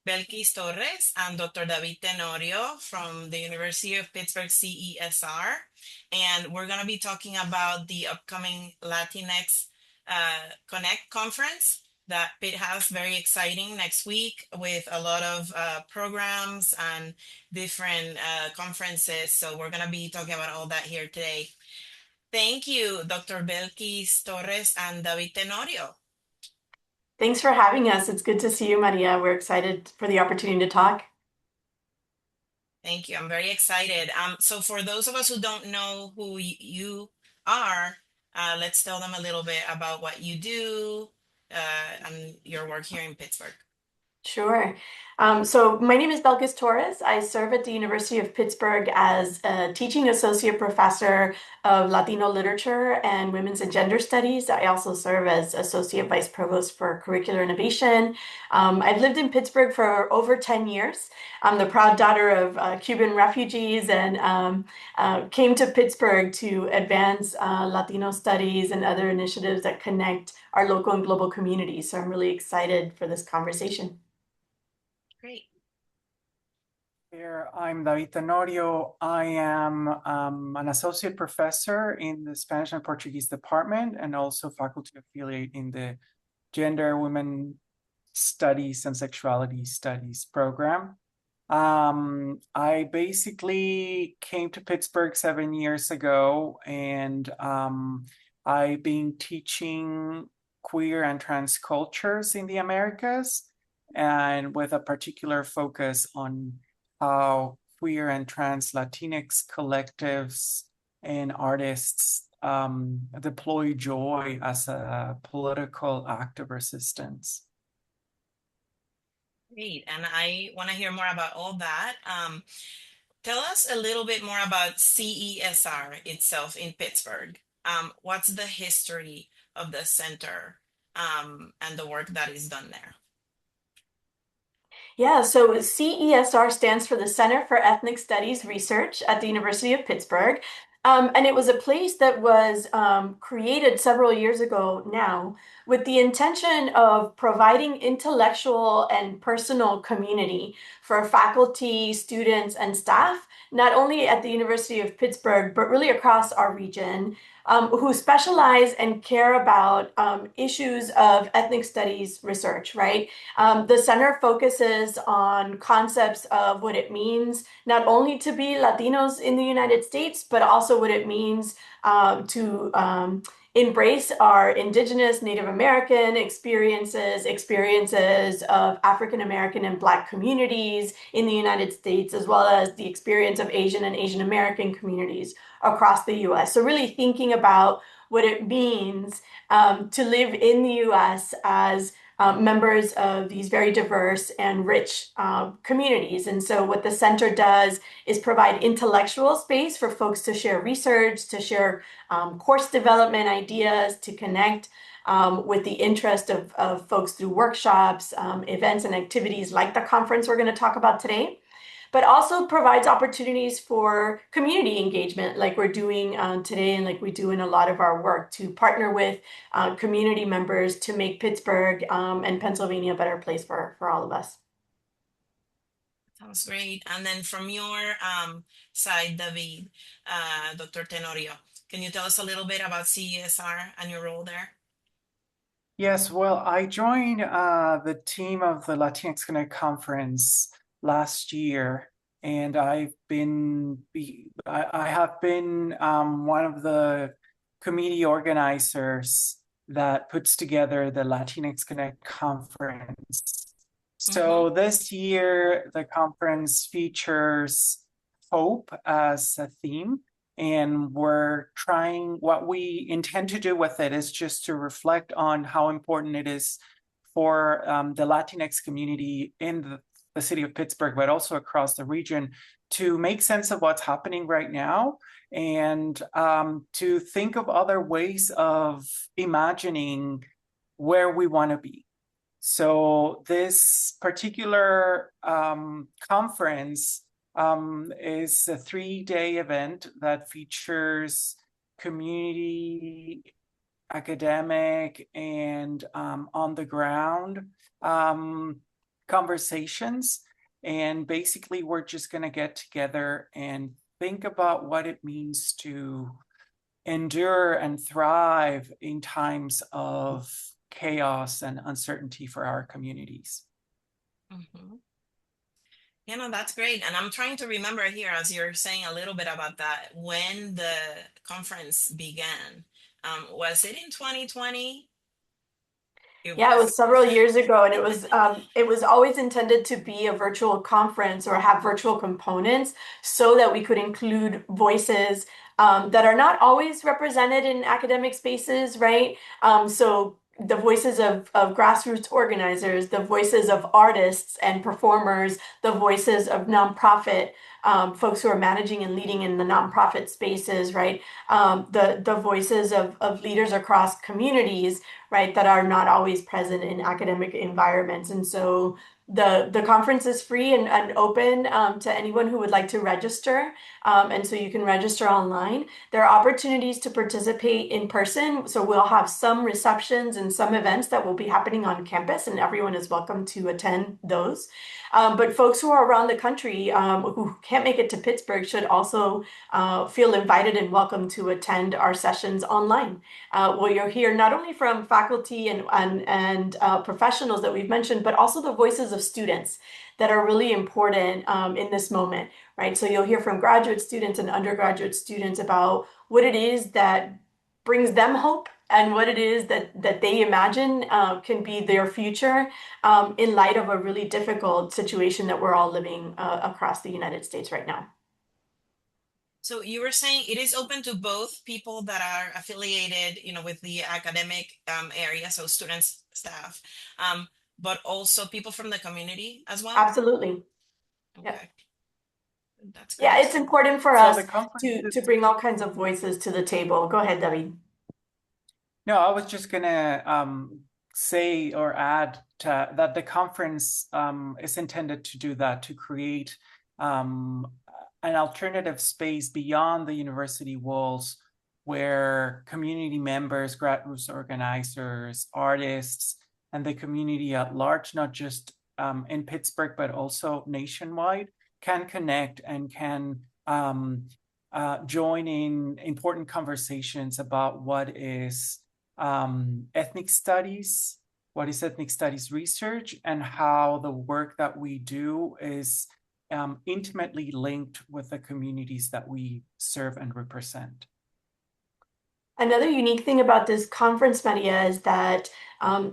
Belkys Torres and Dr. Davod Tenorio from the University of Pittsburgh CESR. And we're going to be talking about the upcoming Latinx Connect conference that Pitt has, very exciting, next week with a lot of programs and different conferences. So we're going to be talking about all that here today. Thank you, Dr. Belkys Torres and Davod Tenorio. Thanks for having us. It's good to see you, Maria. We're excited for the opportunity to talk. Thank you. I'm very excited. So for those of us who don't know who you are, let's tell them a little bit about what you do and your work here in Pittsburgh. Sure. So my name is Belkys Torres. I serve at the University of Pittsburgh as a teaching associate professor of Latino literature and women's and gender studies. I also serve as associate vice provost for curricular innovation. I've lived in Pittsburgh for over 10 years. I'm the proud daughter of Cuban refugees and came to Pittsburgh to advance Latino studies and other initiatives that connect our local and global communities. So I'm really excited for this conversation. Great. Here, I'm Davod Tenorio. I am an associate professor in the Spanish and Portuguese department and also faculty affiliate in the Gender, Women Studies and Sexuality Studies program. I basically came to Pittsburgh 7 years ago, and I've been teaching queer and trans cultures in the Americas, and with a particular focus on how queer and trans Latinx collectives and artists deploy joy as a political act of resistance. Great. And I want to hear more about all that. Tell us a little bit more about CESR itself in Pittsburgh. What's the history of the center and the work that is done there? Yeah, so CESR stands for the Center for Ethnic Studies Research at the University of Pittsburgh. And it was a place that was created several years ago now with the intention of providing intellectual and personal community for faculty, students, and staff, not only at the University of Pittsburgh, but really across our region, who specialize and care about issues of ethnic studies research, right? The center focuses on concepts of what it means not only to be Latinos in the United States, but also what it means to embrace our Indigenous, Native American experiences of African American and Black communities in the United States, as well as the experience of Asian and Asian American communities across the US. So really thinking about what it means to live in the US as members of these very diverse and rich communities. And so what the center does is provide intellectual space for folks to share research, to share course development ideas, to connect with the interest of folks through workshops, events and activities like the conference we're going to talk about today, but also provides opportunities for community engagement like we're doing today and like we do in a lot of our work to partner with community members to make Pittsburgh and Pennsylvania a better place for all of us. Sounds great. And then from your side, David, Dr. Tenorio, can you tell us a little bit about CESR and your role there? Yes, well, I joined the team of the Latinx Connect conference last year, and I have been one of the committee organizers that puts together the Latinx Connect conference. So this year, the conference features hope as a theme. And what we intend to do with it is just to reflect on how important it is for the Latinx community in the city of Pittsburgh, but also across the region, to make sense of what's happening right now and to think of other ways of imagining where we want to be. So this particular conference is a 3-day event that features community, academic, and on the ground conversations. And basically, we're just going to get together and think about what it means to endure and thrive in times of chaos and uncertainty for our communities. Mm-hmm. You know, that's great. And I'm trying to remember here, as you're saying a little bit about that, when the conference began. Was it in 2020? It Yeah, it was. was several years ago, and it was always intended to be a virtual conference or have virtual components so that we could include voices that are not always represented in academic spaces, right? So the voices of grassroots organizers, the voices of artists and performers, the voices of nonprofit folks who are managing and leading in the nonprofit spaces, right? The voices of leaders across communities, right, that are not always present in academic environments. And so the conference is free and open to anyone who would like to register. And so you can register online. There are opportunities to participate in person. So we'll have some receptions and some events that will be happening on campus, and everyone is welcome to attend those. But folks who are around the country who can't make it to Pittsburgh should also feel invited and welcome to attend our sessions online. Where you'll hear not only from faculty and professionals that we've mentioned, but also the voices of students that are really important in this moment, right? So you'll hear from graduate students and undergraduate students about what it is that brings them hope and what it is that they imagine can be their future in light of a really difficult situation that we're all living across the United States right now. So you were saying it is open to both people that are affiliated, with the academic area, so students, staff, um, but also people from the community as well. Absolutely. Yep. Okay, that's Yeah, great. it's important for So us the conference to is bring all kinds of voices to the table. Go ahead, David. No, I was just gonna say or add that the conference is intended to do that, to create um, an alternative space beyond the university walls where community members, grassroots organizers, artists, and the community at large, not just in Pittsburgh, but also nationwide, can connect and can join in important conversations about what is ethnic studies, what is ethnic studies research, and how the work that we do is intimately linked with the communities that we serve and represent. Another unique thing about this conference, Maria, is that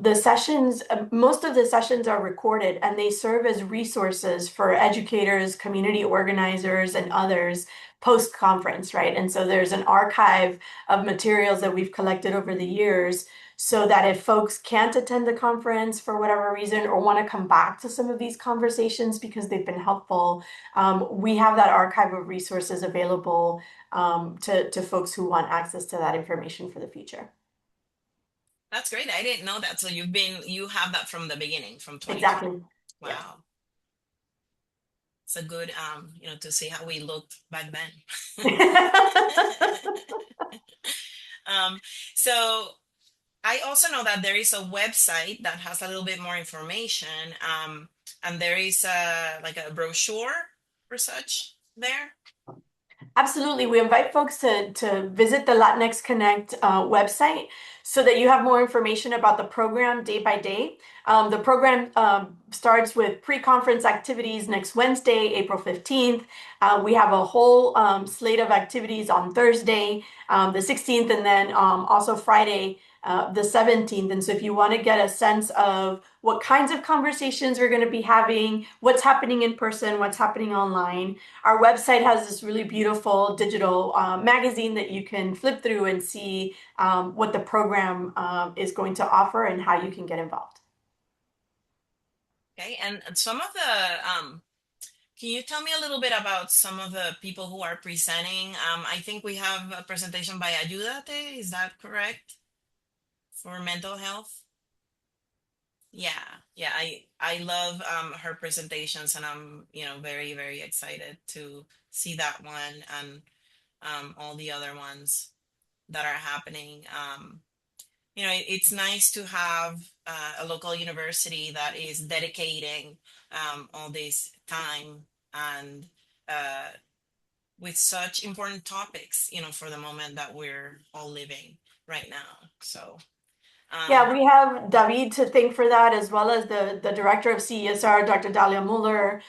the sessions, most of the sessions are recorded and they serve as resources for educators, community organizers, and others post-conference, right? And so there's an archive of materials that we've collected over the years so that if folks can't attend the conference for whatever reason or want to come back to some of these conversations because they've been helpful, we have that archive of resources available to folks who want access to that information for the future. That's great. I didn't know that. So you have that from the beginning, from 2020. Exactly. Yeah. Wow. It's a good, to see how we looked back then. Um, so I also know that there is a website that has a little bit more information, and there is like a brochure for such there. Absolutely. We invite folks to visit the Latinx Connect website so that you have more information about the program day by day. The program starts with pre-conference activities next Wednesday, April 15th. We have a whole slate of activities on Thursday, the 16th, and then also Friday, the 17th. And so if you want to get a sense of what kinds of conversations we're going to be having, what's happening in person, what's happening online, our website has this really beautiful digital magazine that you can flip through and see what the program is going to offer and how you can get involved. Okay, and some of the can you tell me a little bit about some of the people who are presenting? I think we have a presentation by Ayúdate, is that correct? For mental health? Yeah, I love her presentations, and I'm very very excited to see that one and all the other ones that are happening. it's nice to have a local university that is dedicating all this time and uh, with such important topics, for the moment that we're all living right now. So, Yeah, um, we have David to thank for that, as well as the director of CESR, Dr. Dalia Muller,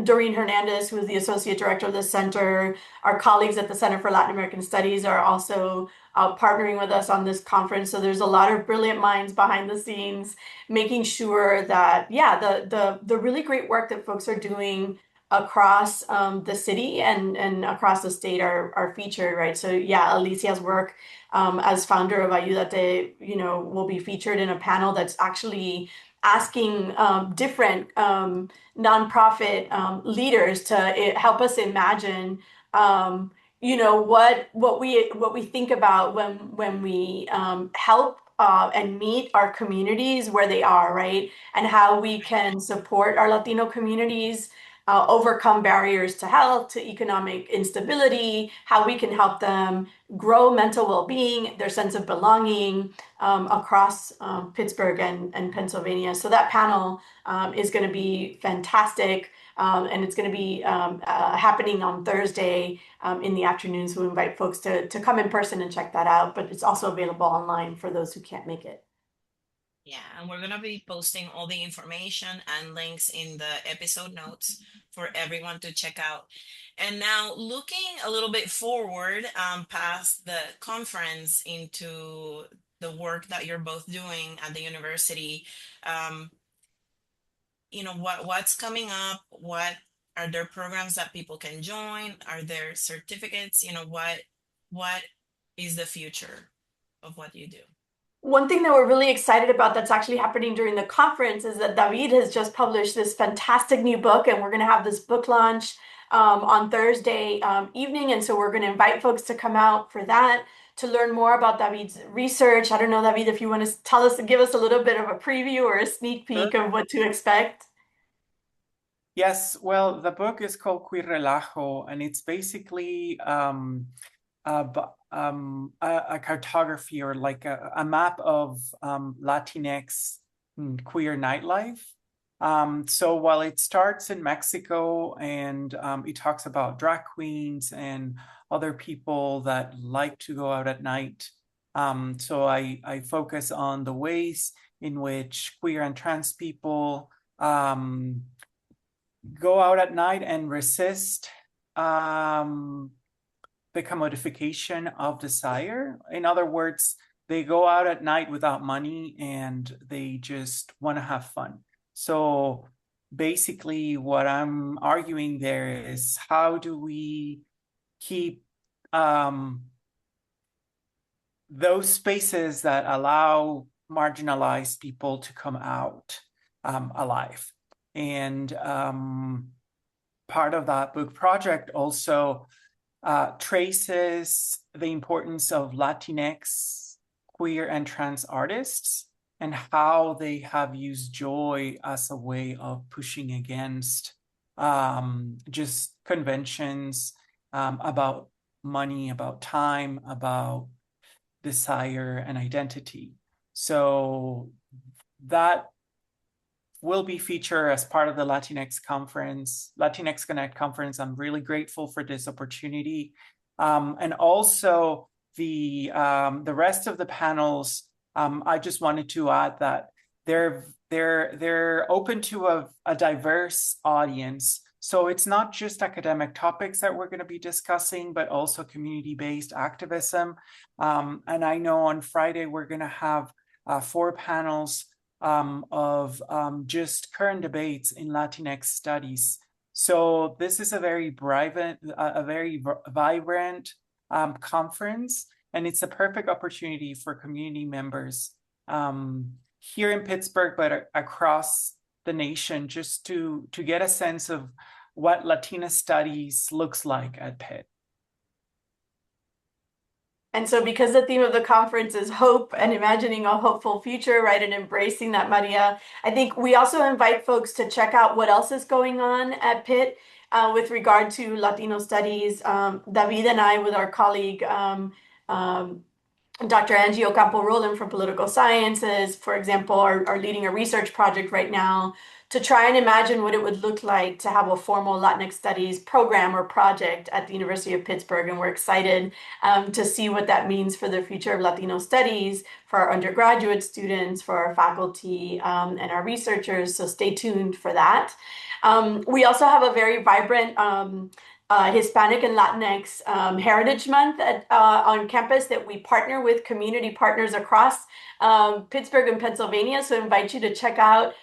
Doreen Hernandez, who is the associate director of the center. Our colleagues at the Center for Latin American Studies are also partnering with us on this conference. So there's a lot of brilliant minds behind the scenes, making sure that, yeah, the really great work that folks are doing across the city and across the state are featured, right? So yeah, Alicia's work as founder of Ayúdate, will be featured in a panel that's actually asking different nonprofit leaders to help us imagine, what we think about when we help and meet our communities where they are, right? And how we can support our Latino communities. Overcome barriers to health, to economic instability, how we can help them grow mental well-being, their sense of belonging across Pittsburgh and Pennsylvania. So that panel is going to be fantastic. And it's going to be happening on Thursday in the afternoon. So we invite folks to come in person and check that out. But it's also available online for those who can't make it. yeah, and we're gonna be posting all the information and links in the episode notes for everyone to check out. And now, looking a little bit forward, past the conference into the work that you're both doing at the university, um, what's coming up? What are there programs that people can join? Are there certificates? What is the future of what you do? One thing that we're really excited about that's actually happening during the conference is that David has just published this fantastic new book, and we're going to have this book launch on Thursday evening. And so we're going to invite folks to come out for that to learn more about David's research. I don't know, David, if you want to give us a little bit of a preview or a sneak Sure. peek of what to expect. Yes, well, the book is called Queer Relajo, and it's basically a cartography, or like a map of Latinx queer nightlife. So while it starts in Mexico, and it talks about drag queens and other people that like to go out at night, so I focus on the ways in which queer and trans people go out at night and resist the commodification of desire. In other words, they go out at night without money and they just want to have fun. So basically, what I'm arguing there is, how do we keep those spaces that allow marginalized people to come out alive? And part of that book project also traces the importance of Latinx, queer, and trans artists, and how they have used joy as a way of pushing against just conventions about money, about time, about desire and identity. So that will be featured as part of the Latinx conference, Latinx Connect conference. I'm really grateful for this opportunity. And also the rest of the panels, I just wanted to add that they're open to a diverse audience. So it's not just academic topics that we're going to be discussing, but also community-based activism. And I know on Friday we're going to have 4 panels of just current debates in Latinx studies. So this is a very vibrant conference, and it's a perfect opportunity for community members here in Pittsburgh, but across the nation, just to get a sense of what Latina studies looks like at Pitt. And so, because the theme of the conference is hope and imagining a hopeful future, right, and embracing that, Maria, I think we also invite folks to check out what else is going on at Pitt with regard to Latino studies. David and I, with our colleague, Dr. Angie Ocampo-Rowland from Political Sciences, for example, are leading a research project right now to try and imagine what it would look like to have a formal Latinx studies program or project at the University of Pittsburgh. And we're excited to see what that means for the future of Latino studies, for our undergraduate students, for our faculty, and our researchers. So stay tuned for that. We also have a very vibrant Hispanic and Latinx Heritage Month on campus that we partner with community partners across Pittsburgh and Pennsylvania. So I invite you to check out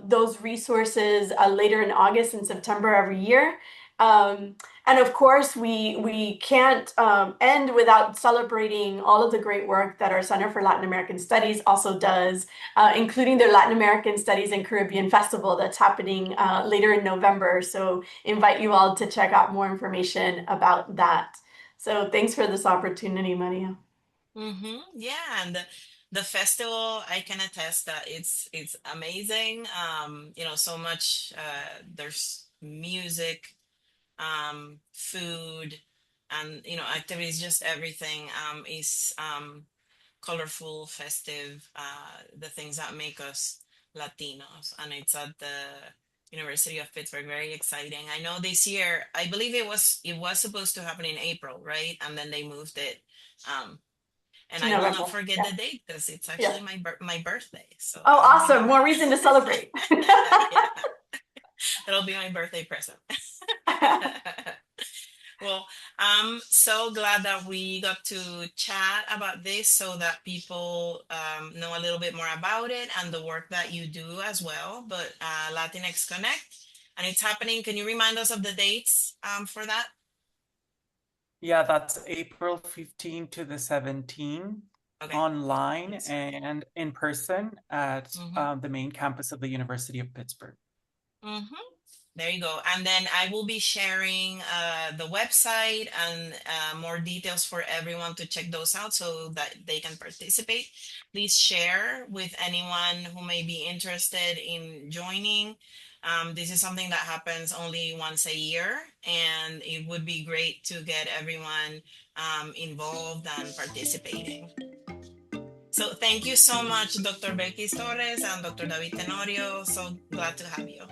those resources later in August and September every year. Um, and of course, we can't end without celebrating all of the great work that our Center for Latin American Studies also does, including their Latin American Studies and Caribbean Festival that's happening later in November. So invite you all to check out more information about that. So thanks for this opportunity, Maria. Yeah, and the festival, I can attest that it's amazing. So much. There's music, food, and activities. Just everything is colorful, festive. The things that make us Latinos, and it's at the University of Pittsburgh. Very exciting. I know this year. I believe it was supposed to happen in April, right? And then they moved it. Um, and To I will not November. forget Yeah. the date because it's Yeah. actually my birthday. So Oh, that'll be awesome. More reason to celebrate. yeah, that'll be my birthday present. Well, I'm so glad that we got to chat about this so that people know a little bit more about it and the work that you do as well. But Latinx Connect, and it's happening. Can you remind us of the dates for that? Yeah, that's April 15 to the 17th, Okay. online and in person at Mm-hmm. the main campus of the University of Pittsburgh. Mm-hmm. There you go. And then I will be sharing the website and more details for everyone to check those out so that they can participate. Please share with anyone who may be interested in joining. This is something that happens only once a year, and it would be great to get everyone involved and participating. So thank you so much, Dr. Belkys Torres and Dr. Davod Tenorio. So glad to have you.